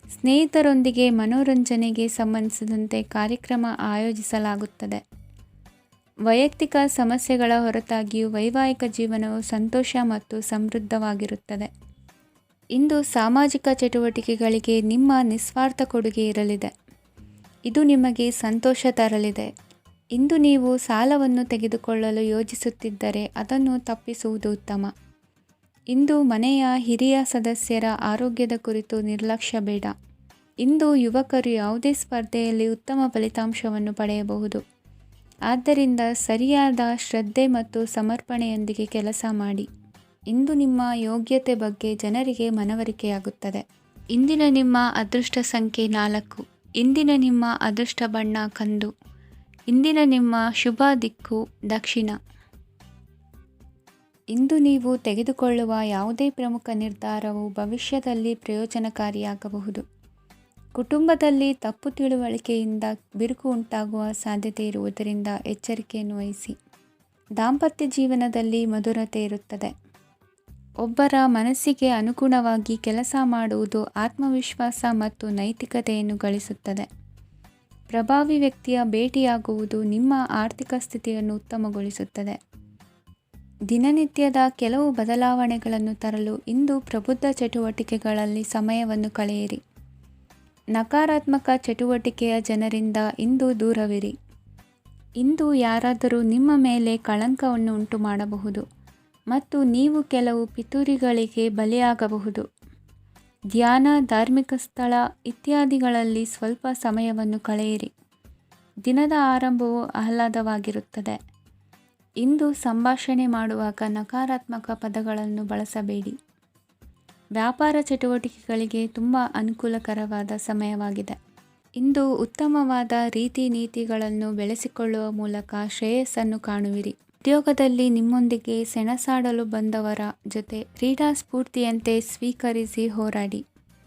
ಸ್ನೇಹಿತರೊಂದಿಗೆ ಮನೋರಂಜನೆಗೆ ಸಂಬಂಧಿಸಿದಂತೆ ಕಾರ್ಯಕ್ರಮ ಆಯೋಜಿಸಲಾಗುತ್ತದೆ. ವೈಯಕ್ತಿಕ ಸಮಸ್ಯೆಗಳ ಹೊರತಾಗಿಯೂ ವೈವಾಹಿಕ ಜೀವನವು ಸಂತೋಷ ಮತ್ತು ಸಮೃದ್ಧವಾಗಿರುತ್ತದೆ. ಇಂದು ಸಾಮಾಜಿಕ ಚಟುವಟಿಕೆಗಳಿಗೆ ನಿಮ್ಮ ನಿಸ್ವಾರ್ಥ ಕೊಡುಗೆ ಇರಲಿದೆ. ಇದು ನಿಮಗೆ ಸಂತೋಷ ತರಲಿದೆ. ಇಂದು ನೀವು ಸಾಲವನ್ನು ತೆಗೆದುಕೊಳ್ಳಲು ಯೋಜಿಸುತ್ತಿದ್ದರೆ ಅದನ್ನು ತಪ್ಪಿಸುವುದು ಉತ್ತಮ. ಇಂದು ಮನೆಯ ಹಿರಿಯ ಸದಸ್ಯರ ಆರೋಗ್ಯದ ಕುರಿತು ನಿರ್ಲಕ್ಷ್ಯ ಬೇಡ. ಇಂದು ಯುವಕರು ಯಾವುದೇ ಸ್ಪರ್ಧೆಯಲ್ಲಿ ಉತ್ತಮ ಫಲಿತಾಂಶವನ್ನು ಪಡೆಯಬಹುದು. ಆದ್ದರಿಂದ ಸರಿಯಾದ ಶ್ರದ್ಧೆ ಮತ್ತು ಸಮರ್ಪಣೆಯೊಂದಿಗೆ ಕೆಲಸ ಮಾಡಿ. ಇಂದು ನಿಮ್ಮ ಯೋಗ್ಯತೆ ಬಗ್ಗೆ ಜನರಿಗೆ ಮನವರಿಕೆಯಾಗುತ್ತದೆ. ಇಂದಿನ ನಿಮ್ಮ ಅದೃಷ್ಟ ಸಂಖ್ಯೆ 4. ಇಂದಿನ ನಿಮ್ಮ ಅದೃಷ್ಟ ಬಣ್ಣ ಕಂದು. ಇಂದಿನ ನಿಮ್ಮ ಶುಭ ದಿಕ್ಕು ದಕ್ಷಿಣ. ಇಂದು ನೀವು ತೆಗೆದುಕೊಳ್ಳುವ ಯಾವುದೇ ಪ್ರಮುಖ ನಿರ್ಧಾರವು ಭವಿಷ್ಯದಲ್ಲಿ ಪ್ರಯೋಜನಕಾರಿಯಾಗಬಹುದು. ಕುಟುಂಬದಲ್ಲಿ ತಪ್ಪು ತಿಳುವಳಿಕೆಯಿಂದ ಬಿರುಕು ಉಂಟಾಗುವ ಸಾಧ್ಯತೆ ಇರುವುದರಿಂದ ಎಚ್ಚರಿಕೆಯನ್ನು ವಹಿಸಿ. ದಾಂಪತ್ಯ ಜೀವನದಲ್ಲಿ ಮಧುರತೆ ಇರುತ್ತದೆ. ಒಬ್ಬರ ಮನಸ್ಸಿಗೆ ಅನುಗುಣವಾಗಿ ಕೆಲಸ ಮಾಡುವುದು ಆತ್ಮವಿಶ್ವಾಸ ಮತ್ತು ನೈತಿಕತೆಯನ್ನು ಗಳಿಸುತ್ತದೆ. ಪ್ರಭಾವಿ ವ್ಯಕ್ತಿಯ ಭೇಟಿಯಾಗುವುದು ನಿಮ್ಮ ಆರ್ಥಿಕ ಸ್ಥಿತಿಯನ್ನು ಉತ್ತಮಗೊಳಿಸುತ್ತದೆ. ದಿನನಿತ್ಯದ ಕೆಲವು ಬದಲಾವಣೆಗಳನ್ನು ತರಲು ಇಂದು ಪ್ರಬುದ್ಧ ಚಟುವಟಿಕೆಗಳಲ್ಲಿ ಸಮಯವನ್ನು ಕಳೆಯಿರಿ. ನಕಾರಾತ್ಮಕ ಚಟುವಟಿಕೆಯ ಜನರಿಂದ ಇಂದು ದೂರವಿರಿ. ಇಂದು ಯಾರಾದರೂ ನಿಮ್ಮ ಮೇಲೆ ಕಳಂಕವನ್ನು ಉಂಟು ಮಾಡಬಹುದು ಮತ್ತು ನೀವು ಕೆಲವು ಪಿತೂರಿಗಳಿಗೆ ಬಲಿಯಾಗಬಹುದು. ಧ್ಯಾನ, ಧಾರ್ಮಿಕ ಸ್ಥಳ ಇತ್ಯಾದಿಗಳಲ್ಲಿ ಸ್ವಲ್ಪ ಸಮಯವನ್ನು ಕಳೆಯಿರಿ. ದಿನದ ಆರಂಭವು ಆಹ್ಲಾದವಾಗಿರುತ್ತದೆ. ಇಂದು ಸಂಭಾಷಣೆ ಮಾಡುವಾಗ ನಕಾರಾತ್ಮಕ ಪದಗಳನ್ನು ಬಳಸಬೇಡಿ. ವ್ಯಾಪಾರ ಚಟುವಟಿಕೆಗಳಿಗೆ ತುಂಬ ಅನುಕೂಲಕರವಾದ ಸಮಯವಾಗಿದೆ. ಇಂದು ಉತ್ತಮವಾದ ರೀತಿ ನೀತಿಗಳನ್ನು ಬೆಳೆಸಿಕೊಳ್ಳುವ ಮೂಲಕ ಶ್ರೇಯಸ್ಸನ್ನು ಕಾಣುವಿರಿ. ಉದ್ಯೋಗದಲ್ಲಿ ನಿಮ್ಮೊಂದಿಗೆ ಸೆಣಸಾಡಲು ಬಂದವರ ಜೊತೆ ಕ್ರೀಡಾ ಸ್ಫೂರ್ತಿಯಂತೆ ಸ್ವೀಕರಿಸಿ ಹೋರಾಡಿ.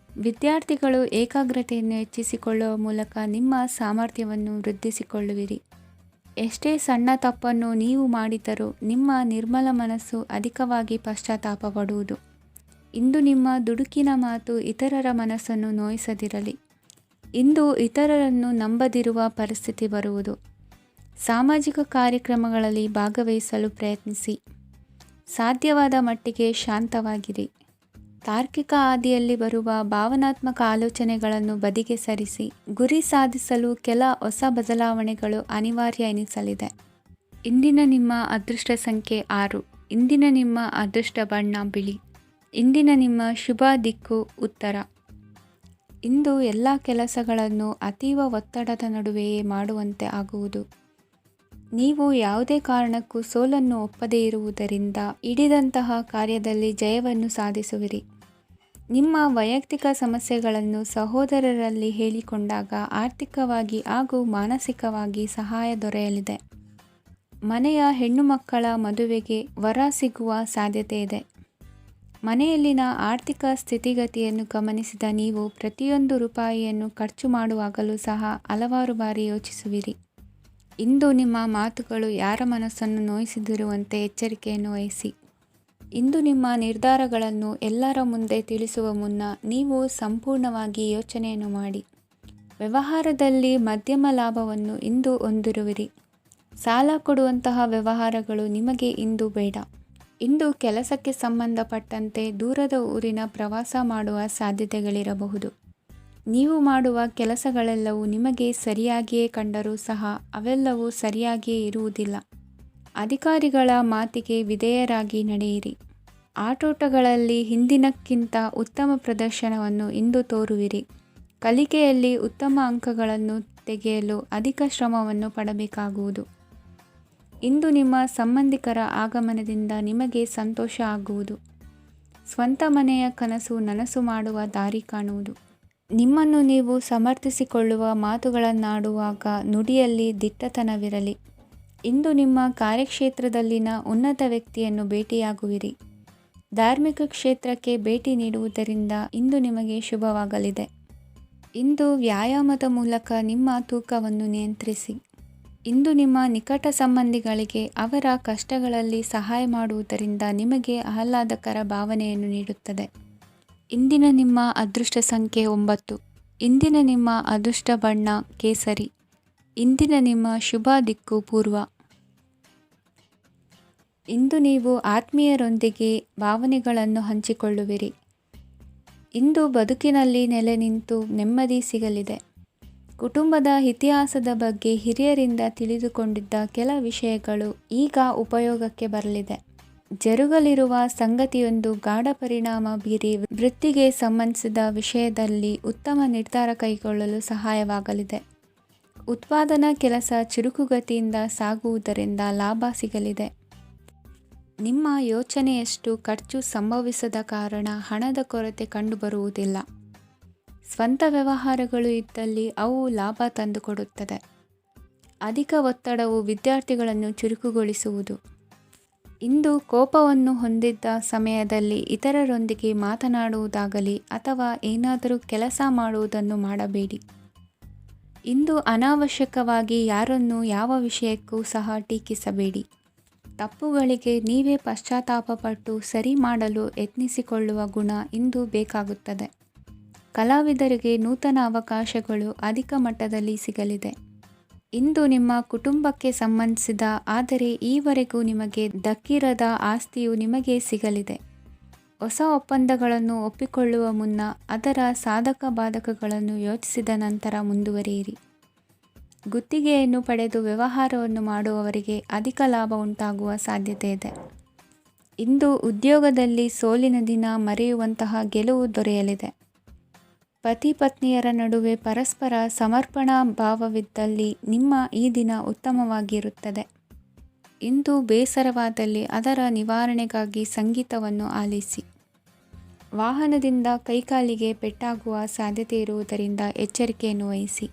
ವಿದ್ಯಾರ್ಥಿಗಳು ಏಕಾಗ್ರತೆಯನ್ನು ಹೆಚ್ಚಿಸಿಕೊಳ್ಳುವ ಮೂಲಕ ನಿಮ್ಮ ಸಾಮರ್ಥ್ಯವನ್ನು ವೃದ್ಧಿಸಿಕೊಳ್ಳುವಿರಿ. ಎಷ್ಟೇ ಸಣ್ಣ ತಪ್ಪನ್ನು ನೀವು ಮಾಡಿದರೂ ನಿಮ್ಮ ನಿರ್ಮಲ ಮನಸ್ಸು ಅಧಿಕವಾಗಿ ಪಶ್ಚಾತ್ತಾಪ ಪಡುವುದು. ಇಂದು ನಿಮ್ಮ ದುಡುಕಿನ ಮಾತು ಇತರರ ಮನಸ್ಸನ್ನು ನೋಯಿಸದಿರಲಿ. ಇಂದು ಇತರರನ್ನು ನಂಬದಿರುವ ಪರಿಸ್ಥಿತಿ ಬರುವುದು. ಸಾಮಾಜಿಕ ಕಾರ್ಯಕ್ರಮಗಳಲ್ಲಿ ಭಾಗವಹಿಸಲು ಪ್ರಯತ್ನಿಸಿ. ಸಾಧ್ಯವಾದ ಮಟ್ಟಿಗೆ ಶಾಂತವಾಗಿರಿ. ತಾರ್ಕಿಕ ಹಾದಿಯಲ್ಲಿ ಬರುವ ಭಾವನಾತ್ಮಕ ಆಲೋಚನೆಗಳನ್ನು ಬದಿಗೆ ಸರಿಸಿ. ಗುರಿ ಸಾಧಿಸಲು ಕೆಲ ಹೊಸ ಬದಲಾವಣೆಗಳು ಅನಿವಾರ್ಯ ಎನಿಸಲಿದೆ. ಇಂದಿನ ನಿಮ್ಮ ಅದೃಷ್ಟ ಸಂಖ್ಯೆ 6. ಇಂದಿನ ನಿಮ್ಮ ಅದೃಷ್ಟ ಬಣ್ಣ ಬಿಳಿ. ಇಂದಿನ ನಿಮ್ಮ ಶುಭ ದಿಕ್ಕು ಉತ್ತರ. ಇಂದು ಎಲ್ಲ ಕೆಲಸಗಳನ್ನು ಅತೀವ ಒತ್ತಡದ ನಡುವೆಯೇ ಮಾಡುವಂತೆ ಆಗುವುದು. ನೀವು ಯಾವುದೇ ಕಾರಣಕ್ಕೂ ಸೋಲನ್ನು ಒಪ್ಪದೇ ಇರುವುದರಿಂದ ಹಿಡಿದಂತಹ ಕಾರ್ಯದಲ್ಲಿ ಜಯವನ್ನು ಸಾಧಿಸುವಿರಿ. ನಿಮ್ಮ ವೈಯಕ್ತಿಕ ಸಮಸ್ಯೆಗಳನ್ನು ಸಹೋದರರಲ್ಲಿ ಹೇಳಿಕೊಂಡಾಗ ಆರ್ಥಿಕವಾಗಿ ಹಾಗೂ ಮಾನಸಿಕವಾಗಿ ಸಹಾಯ ದೊರೆಯಲಿದೆ. ಮನೆಯ ಹೆಣ್ಣು ಮಕ್ಕಳ ಮದುವೆಗೆ ವರ ಸಿಗುವ ಸಾಧ್ಯತೆ ಇದೆ. ಮನೆಯಲ್ಲಿನ ಆರ್ಥಿಕ ಸ್ಥಿತಿಗತಿಯನ್ನು ಗಮನಿಸಿದ ನೀವು ಪ್ರತಿಯೊಂದು ರೂಪಾಯಿಯನ್ನು ಖರ್ಚು ಮಾಡುವಾಗಲೂ ಸಹ ಹಲವಾರು ಬಾರಿ ಯೋಚಿಸುವಿರಿ. ಇಂದು ನಿಮ್ಮ ಮಾತುಗಳು ಯಾರ ಮನಸ್ಸನ್ನು ನೋಯಿಸದಿರುವಂತೆ ಎಚ್ಚರಿಕೆಯನ್ನು ವಹಿಸಿ. ಇಂದು ನಿಮ್ಮ ನಿರ್ಧಾರಗಳನ್ನು ಎಲ್ಲರ ಮುಂದೆ ತಿಳಿಸುವ ಮುನ್ನ ನೀವು ಸಂಪೂರ್ಣವಾಗಿ ಯೋಚನೆಯನ್ನು ಮಾಡಿ. ವ್ಯವಹಾರದಲ್ಲಿ ಮಧ್ಯಮ ಲಾಭವನ್ನು ಇಂದು ಹೊಂದಿರುವಿರಿ. ಸಾಲ ಕೊಡುವಂತಹ ವ್ಯವಹಾರಗಳು ನಿಮಗೆ ಇಂದು ಬೇಡ. ಇಂದು ಕೆಲಸಕ್ಕೆ ಸಂಬಂಧಪಟ್ಟಂತೆ ದೂರದ ಊರಿನ ಪ್ರವಾಸ ಮಾಡುವ ಸಾಧ್ಯತೆಗಳಿರಬಹುದು. ನೀವು ಮಾಡುವ ಕೆಲಸಗಳೆಲ್ಲವೂ ನಿಮಗೆ ಸರಿಯಾಗಿಯೇ ಕಂಡರೂ ಸಹ ಅವೆಲ್ಲವೂ ಸರಿಯಾಗಿಯೇ ಇರುವುದಿಲ್ಲ. ಅಧಿಕಾರಿಗಳ ಮಾತಿಗೆ ವಿಧೇಯರಾಗಿ ನಡೆಯಿರಿ. ಆಟೋಟಗಳಲ್ಲಿ ಹಿಂದಿನಕ್ಕಿಂತ ಉತ್ತಮ ಪ್ರದರ್ಶನವನ್ನು ಇಂದು ತೋರುವಿರಿ. ಕಲಿಕೆಯಲ್ಲಿ ಉತ್ತಮ ಅಂಕಗಳನ್ನು ತೆಗೆಯಲು ಅಧಿಕ ಶ್ರಮವನ್ನು ಪಡಬೇಕಾಗುವುದು. ಇಂದು ನಿಮ್ಮ ಸಂಬಂಧಿಕರ ಆಗಮನದಿಂದ ನಿಮಗೆ ಸಂತೋಷ ಆಗುವುದು. ಸ್ವಂತ ಮನೆಯ ಕನಸು ನನಸು ಮಾಡುವ ದಾರಿ ಕಾಣುವುದು. ನಿಮ್ಮನ್ನು ನೀವು ಸಮರ್ಥಿಸಿಕೊಳ್ಳುವ ಮಾತುಗಳನ್ನಾಡುವಾಗ ನುಡಿಯಲ್ಲಿ ದಿಟ್ಟತನವಿರಲಿ. ಇಂದು ನಿಮ್ಮ ಕಾರ್ಯಕ್ಷೇತ್ರದಲ್ಲಿನ ಉನ್ನತ ವ್ಯಕ್ತಿಯನ್ನು ಭೇಟಿಯಾಗುವಿರಿ. ಧಾರ್ಮಿಕ ಕ್ಷೇತ್ರಕ್ಕೆ ಭೇಟಿ ನೀಡುವುದರಿಂದ ಇಂದು ನಿಮಗೆ ಶುಭವಾಗಲಿದೆ. ಇಂದು ವ್ಯಾಯಾಮದ ಮೂಲಕ ನಿಮ್ಮ ತೂಕವನ್ನು ನಿಯಂತ್ರಿಸಿ. ಇಂದು ನಿಮ್ಮ ನಿಕಟ ಸಂಬಂಧಿಗಳಿಗೆ ಅವರ ಕಷ್ಟಗಳಲ್ಲಿ ಸಹಾಯ ಮಾಡುವುದರಿಂದ ನಿಮಗೆ ಆಹ್ಲಾದಕರ ಭಾವನೆಯನ್ನು ನೀಡುತ್ತದೆ. ಇಂದಿನ ನಿಮ್ಮ ಅದೃಷ್ಟ ಸಂಖ್ಯೆ 9. ಇಂದಿನ ನಿಮ್ಮ ಅದೃಷ್ಟ ಬಣ್ಣ ಕೇಸರಿ. ಇಂದಿನ ನಿಮ್ಮ ಶುಭ ದಿಕ್ಕು ಪೂರ್ವ. ಇಂದು ನೀವು ಆತ್ಮೀಯರೊಂದಿಗೆ ಭಾವನೆಗಳನ್ನು ಹಂಚಿಕೊಳ್ಳುವಿರಿ. ಇಂದು ಬದುಕಿನಲ್ಲಿ ನೆಲೆ ನಿಂತು ನೆಮ್ಮದಿ ಸಿಗಲಿದೆ. ಕುಟುಂಬದ ಇತಿಹಾಸದ ಬಗ್ಗೆ ಹಿರಿಯರಿಂದ ತಿಳಿದುಕೊಂಡಿದ್ದ ಕೆಲ ವಿಷಯಗಳು ಈಗ ಉಪಯೋಗಕ್ಕೆ ಬರಲಿದೆ. ಜರುಗಲಿರುವ ಸಂಗತಿಯೊಂದು ಗಾಢ ಪರಿಣಾಮ ಬೀರಿ ವೃತ್ತಿಗೆ ಸಂಬಂಧಿಸಿದ ವಿಷಯದಲ್ಲಿ ಉತ್ತಮ ನಿರ್ಧಾರ ಕೈಗೊಳ್ಳಲು ಸಹಾಯವಾಗಲಿದೆ. ಉತ್ಪಾದನಾ ಕೆಲಸ ಚುರುಕುಗತಿಯಿಂದ ಸಾಗುವುದರಿಂದ ಲಾಭ ಸಿಗಲಿದೆ. ನಿಮ್ಮ ಯೋಚನೆಯಷ್ಟು ಖರ್ಚು ಸಂಭವಿಸದ ಕಾರಣ ಹಣದ ಕೊರತೆ ಕಂಡುಬರುವುದಿಲ್ಲ. ಸ್ವಂತ ವ್ಯವಹಾರಗಳು ಇದ್ದಲ್ಲಿ ಅವು ಲಾಭ ತಂದುಕೊಡುತ್ತದೆ. ಅಧಿಕ ಒತ್ತಡವು ವಿದ್ಯಾರ್ಥಿಗಳನ್ನು ಚುರುಕುಗೊಳಿಸುವುದು. ಇಂದು ಕೋಪವನ್ನು ಹೊಂದಿದ್ದ ಸಮಯದಲ್ಲಿ ಇತರರೊಂದಿಗೆ ಮಾತನಾಡುವುದಾಗಲಿ ಅಥವಾ ಏನಾದರೂ ಕೆಲಸ ಮಾಡುವುದನ್ನು ಮಾಡಬೇಡಿ. ಇಂದು ಅನಾವಶ್ಯಕವಾಗಿ ಯಾರನ್ನೂ ಯಾವ ವಿಷಯಕ್ಕೂ ಸಹ ಟೀಕಿಸಬೇಡಿ. ತಪ್ಪುಗಳಿಗೆ ನೀವೇ ಪಶ್ಚಾತ್ತಾಪಪಟ್ಟು ಸರಿ ಮಾಡಲು ಯತ್ನಿಸಿಕೊಳ್ಳುವ ಗುಣ ಇಂದು ಬೇಕಾಗುತ್ತದೆ. ಕಲಾವಿದರಿಗೆ ನೂತನ ಅವಕಾಶಗಳು ಅಧಿಕ ಮಟ್ಟದಲ್ಲಿ ಸಿಗಲಿದೆ. ಇಂದು ನಿಮ್ಮ ಕುಟುಂಬಕ್ಕೆ ಸಂಬಂಧಿಸಿದ ಆದರೆ ಈವರೆಗೂ ನಿಮಗೆ ದಕ್ಕಿರದ ಆಸ್ತಿಯು ನಿಮಗೆ ಸಿಗಲಿದೆ. ಹೊಸ ಒಪ್ಪಂದಗಳನ್ನು ಒಪ್ಪಿಕೊಳ್ಳುವ ಮುನ್ನ ಅದರ ಸಾಧಕ ಬಾಧಕಗಳನ್ನು ಯೋಚಿಸಿದ ನಂತರ ಮುಂದುವರಿಯಿರಿ. ಗುತ್ತಿಗೆಯನ್ನು ಪಡೆದು ವ್ಯವಹಾರವನ್ನು ಮಾಡುವವರಿಗೆ ಅಧಿಕ ಲಾಭ ಉಂಟಾಗುವ ಸಾಧ್ಯತೆ ಇದೆ. ಇಂದು ಉದ್ಯೋಗದಲ್ಲಿ ಸೋಲಿನ ದಿನ ಮರೆಯುವಂತಹ ಗೆಲುವು ದೊರೆಯಲಿದೆ. ಪತಿ ಪತ್ನಿಯರ ನಡುವೆ ಪರಸ್ಪರ ಸಮರ್ಪಣಾ ಭಾವವಿದ್ದಲ್ಲಿ ನಿಮ್ಮ ಈ ದಿನ ಉತ್ತಮವಾಗಿರುತ್ತದೆ. ಇಂದು ಬೇಸರವಾದಲ್ಲಿ ಅದರ ನಿವಾರಣೆಗಾಗಿ ಸಂಗೀತವನ್ನು ಆಲಿಸಿ. ವಾಹನದಿಂದ ಕೈಕಾಲಿಗೆ ಪೆಟ್ಟಾಗುವ ಸಾಧ್ಯತೆ ಇರುವುದರಿಂದ ಎಚ್ಚರಿಕೆಯನ್ನು ವಹಿಸಿ.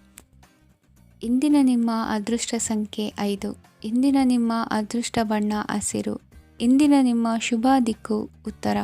ಇಂದಿನ ನಿಮ್ಮ ಅದೃಷ್ಟ ಸಂಖ್ಯೆ 5. ಇಂದಿನ ನಿಮ್ಮ ಅದೃಷ್ಟ ಬಣ್ಣ ಹಸಿರು. ಇಂದಿನ ನಿಮ್ಮ ಶುಭ ದಿಕ್ಕು ಉತ್ತರ.